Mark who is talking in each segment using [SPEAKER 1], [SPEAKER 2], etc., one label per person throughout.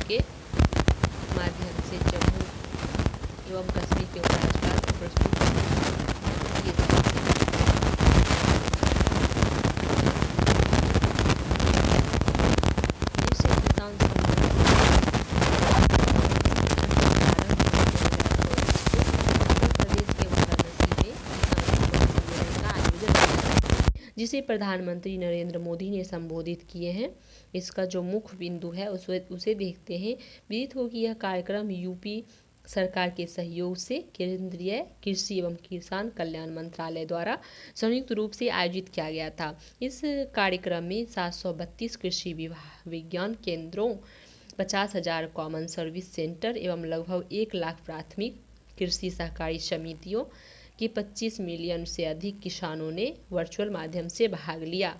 [SPEAKER 1] के माध्यम से जम्मू एवं कश्मीर के उपराज्यपाल को प्रस्तुत किए जाते हैं। देश से किसान जिसे प्रधानमंत्री नरेंद्र मोदी ने संबोधित किए हैं। इसका जो मुख्य बिंदु है उसे देखते हैं। विदित हो कि यह कार्यक्रम यूपी सरकार के सहयोग से केंद्रीय कृषि एवं किसान कल्याण मंत्रालय द्वारा संयुक्त रूप से आयोजित किया गया था। इस कार्यक्रम में 732 कृषि विज्ञान केंद्रों, 50,000 कॉमन सर्विस सेंटर एवं लगभग 1 लाख प्राथमिक कृषि सहकारी समितियों के 25 मिलियन से अधिक किसानों ने वर्चुअल माध्यम से भाग लिया।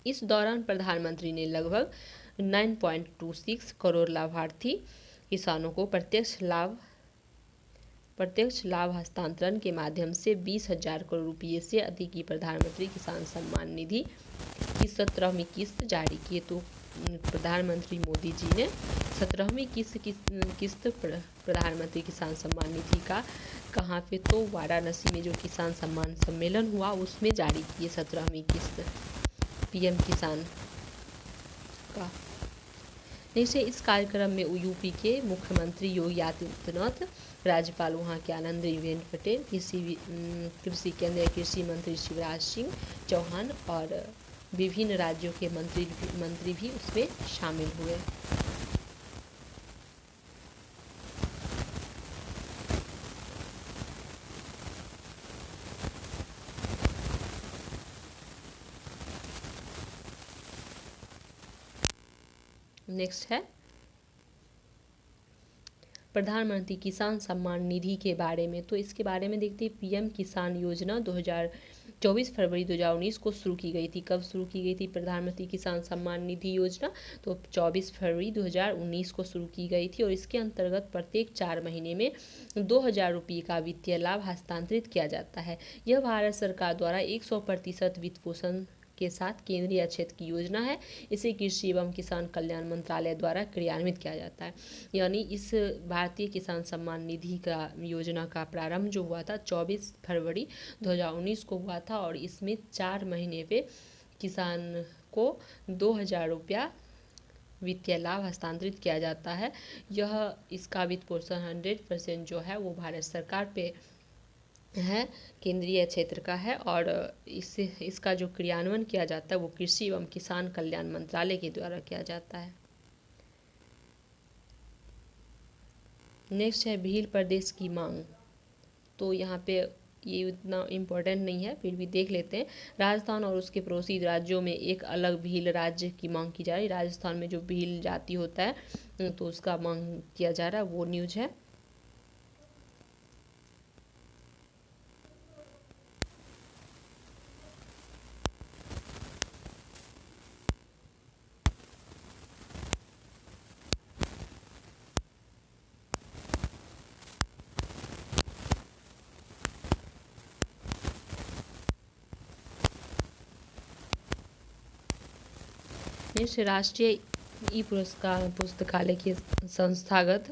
[SPEAKER 1] इस दौरान प्रधानमंत्री ने लगभग 9.26 करोड़ लाभार्थी किसानों को प्रत्यक्ष लाभ हस्तांतरण के माध्यम से 20,000 करोड़ रुपये से अधिक की प्रधानमंत्री किसान सम्मान निधि की 17वीं किस्त जारी की। तो प्रधानमंत्री मोदी जी ने 17वीं किस्त प्रधानमंत्री किसान सम्मान निधि का कहाँ पे, तो वाराणसी में जो किसान सम्मान सम्मेलन हुआ उसमें जारी किए 17वीं किस्त पीएम किसान का। जैसे इस कार्यक्रम में यूपी के मुख्यमंत्री योगी आदित्यनाथ, राज्यपाल वहाँ के आनंदीबेन पटेल, कृषि केंद्रीय कृषि मंत्री शिवराज सिंह चौहान और विभिन्न राज्यों के मंत्री भी उसमें शामिल हुए। नेक्स्ट है प्रधानमंत्री किसान सम्मान निधि के बारे में। तो इसके बारे में देखते हैं। पीएम किसान योजना 24 फरवरी 2019 को शुरू की गई थी। कब शुरू की गई थी प्रधानमंत्री किसान सम्मान निधि योजना? तो 24 फरवरी 2019 को शुरू की गई थी और इसके अंतर्गत प्रत्येक 4 महीने में 2,000 रुपये का वित्तीय लाभ हस्तांतरित किया जाता है। यह भारत सरकार द्वारा 100% वित्त पोषण के साथ केंद्रीय क्षेत्र की योजना है। इसे कृषि एवं किसान कल्याण मंत्रालय द्वारा क्रियान्वित किया जाता है। यानी इस भारतीय किसान सम्मान निधि का योजना का प्रारंभ जो हुआ था 24 फरवरी 2019 को हुआ था और इसमें 4 महीने पे किसान को 2,000 रुपया वित्तीय लाभ हस्तांतरित किया जाता है। यह इसका वित्त पोषण 100% जो है वो भारत सरकार पे है, केंद्रीय क्षेत्र का है और इसका जो क्रियान्वयन किया जाता है वो कृषि एवं किसान कल्याण मंत्रालय के द्वारा किया जाता है। नेक्स्ट है भील प्रदेश की मांग। तो यहाँ पे ये उतना इम्पोर्टेंट नहीं है, फिर भी देख लेते हैं। राजस्थान और उसके पड़ोसी राज्यों में एक अलग भील राज्य की मांग की जा रही है। राजस्थान में जो भील जाति होता है तो उसका मांग किया जा रहा है, वो न्यूज़ है। राष्ट्रीय ई पुस्तकालय के संस्थागत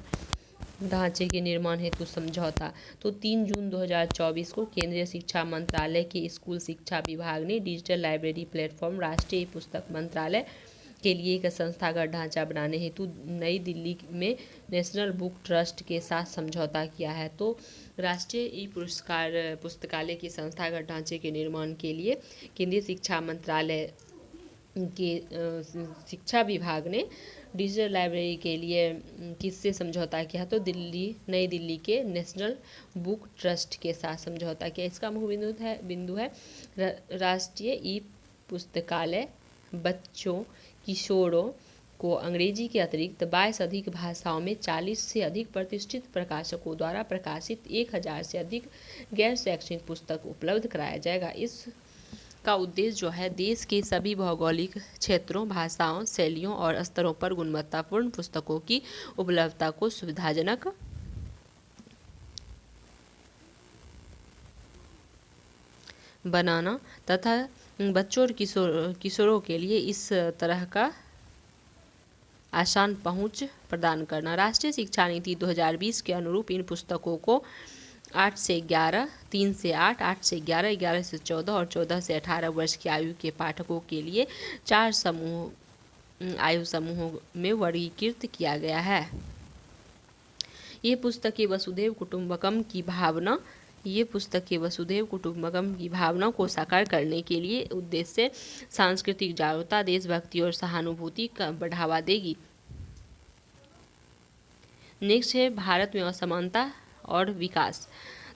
[SPEAKER 1] ढांचे के निर्माण हेतु समझौता। तो 3 जून 2024 को केंद्रीय शिक्षा मंत्रालय के स्कूल शिक्षा विभाग ने डिजिटल लाइब्रेरी प्लेटफॉर्म राष्ट्रीय पुस्तक मंत्रालय के लिए एक संस्थागत ढांचा बनाने हेतु नई दिल्ली में नेशनल बुक ट्रस्ट के साथ समझौता किया है। तो राष्ट्रीय ई पुस्तकालय के संस्थागत ढांचे के निर्माण के लिए केंद्रीय शिक्षा मंत्रालय के शिक्षा विभाग ने डिजिटल लाइब्रेरी के लिए किससे समझौता किया? तो नई दिल्ली के नेशनल बुक ट्रस्ट के साथ समझौता किया। इसका मुख्य बिंदु है राष्ट्रीय ई पुस्तकालय बच्चों, किशोरों को अंग्रेजी के अतिरिक्त 22 अधिक भाषाओं में 40 से अधिक प्रतिष्ठित प्रकाशकों द्वारा प्रकाशित 1,000 से अधिक गैर शैक्षणिक पुस्तक उपलब्ध कराया जाएगा। इस का उद्देश्य जो है देश के सभी भौगोलिक क्षेत्रों, भाषाओं, शैलियों और स्तरों पर गुणवत्तापूर्ण पुस्तकों की उपलब्धता को सुविधाजनक बनाना तथा बच्चों और किशोरों के लिए इस तरह का आसान पहुंच प्रदान करना। राष्ट्रीय शिक्षा नीति 2020 के अनुरूप इन पुस्तकों को 8 से 11, 3 से 8, 8 से 11, 11 से 14 और 14 से 18 वर्ष की आयु के पाठकों के लिए 4 आयु समूहों में वर्गीकृत किया गया है। ये पुस्तकें वसुधैव कुटुंबकम की भावना को साकार करने के लिए उद्देश्य सांस्कृतिक जागरूकता, देशभक्ति और सहानुभूति का बढ़ावा देगी। नेक्स्ट है भारत में असमानता और विकास।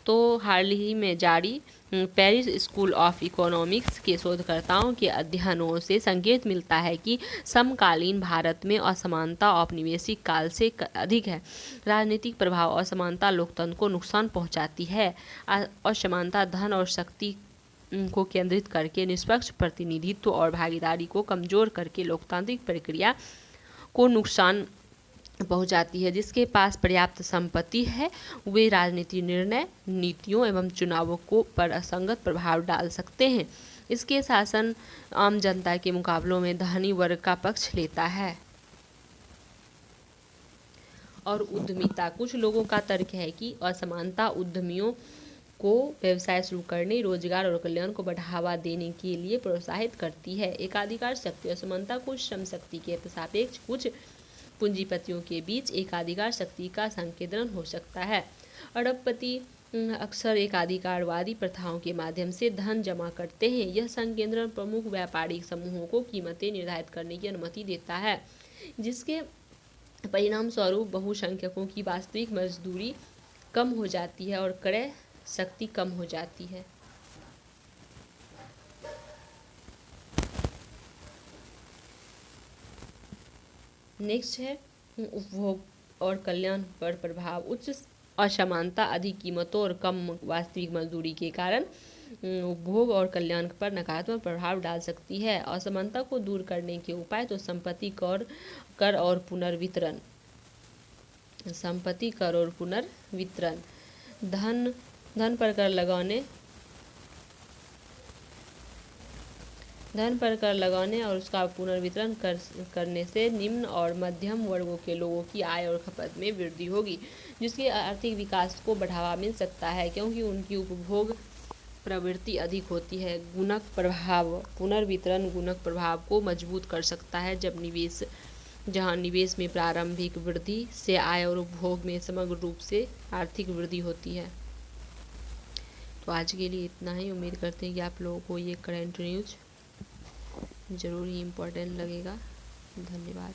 [SPEAKER 1] तो हाल ही में जारी पेरिस स्कूल ऑफ इकोनॉमिक्स के शोधकर्ताओं के अध्ययनों से संकेत मिलता है कि समकालीन भारत में असमानता औपनिवेशिक काल से अधिक है। राजनीतिक प्रभाव असमानता लोकतंत्र को नुकसान पहुंचाती है। असमानता धन और शक्ति को केंद्रित करके निष्पक्ष प्रतिनिधित्व और भागीदारी को कमजोर करके लोकतांत्रिक प्रक्रिया को नुकसान पहुंचाती है। जिसके पास पर्याप्त संपत्ति है वे राजनीतिक निर्णय, नीतियों एवं चुनावों को पर असंगत प्रभाव डाल सकते हैं। इसके शासन आम जनता के मुकाबलों में धनी वर्ग का पक्ष लेता है। और उद्यमिता, कुछ लोगों का तर्क है कि असमानता उद्यमियों को व्यवसाय शुरू करने, रोजगार और कल्याण को बढ़ावा देने के लिए प्रोत्साहित करती है। एकाधिकार शक्ति, असमानता कुछ श्रम शक्ति के सापेक्ष कुछ पूंजीपतियों के बीच एकाधिकार शक्ति का संकेंद्रण हो सकता है। अरबपति अक्सर एकाधिकारवादी प्रथाओं के माध्यम से धन जमा करते हैं। यह संकेंद्रण प्रमुख व्यापारिक समूहों को कीमतें निर्धारित करने की अनुमति देता है, जिसके परिणाम स्वरूप बहुसंख्यकों की वास्तविक मजदूरी कम हो जाती है और क्रय शक्ति कम हो जाती है। नेक्स्ट है उपभोग और कल्याण पर प्रभाव। उच्च असमानता, अधिक कीमतों और कम वास्तविक मजदूरी के कारण उपभोग और कल्याण पर नकारात्मक प्रभाव डाल सकती है। असमानता को दूर करने के उपाय तो संपत्ति कर और पुनर्वितरण। धन पर कर लगाने और उसका पुनर्वितरण करने से निम्न और मध्यम वर्गों के लोगों की आय और खपत में वृद्धि होगी, जिसके आर्थिक विकास को बढ़ावा मिल सकता है, क्योंकि उनकी उपभोग प्रवृत्ति अधिक होती है। पुनर्वितरण गुणक प्रभाव को मजबूत कर सकता है, जहां निवेश में प्रारंभिक वृद्धि से आय और उपभोग में समग्र रूप से आर्थिक वृद्धि होती है। तो आज के लिए इतना ही। उम्मीद करते हैं कि आप लोगों को ये करंट न्यूज़ ज़रूर ही इम्पोर्टेंट लगेगा। धन्यवाद।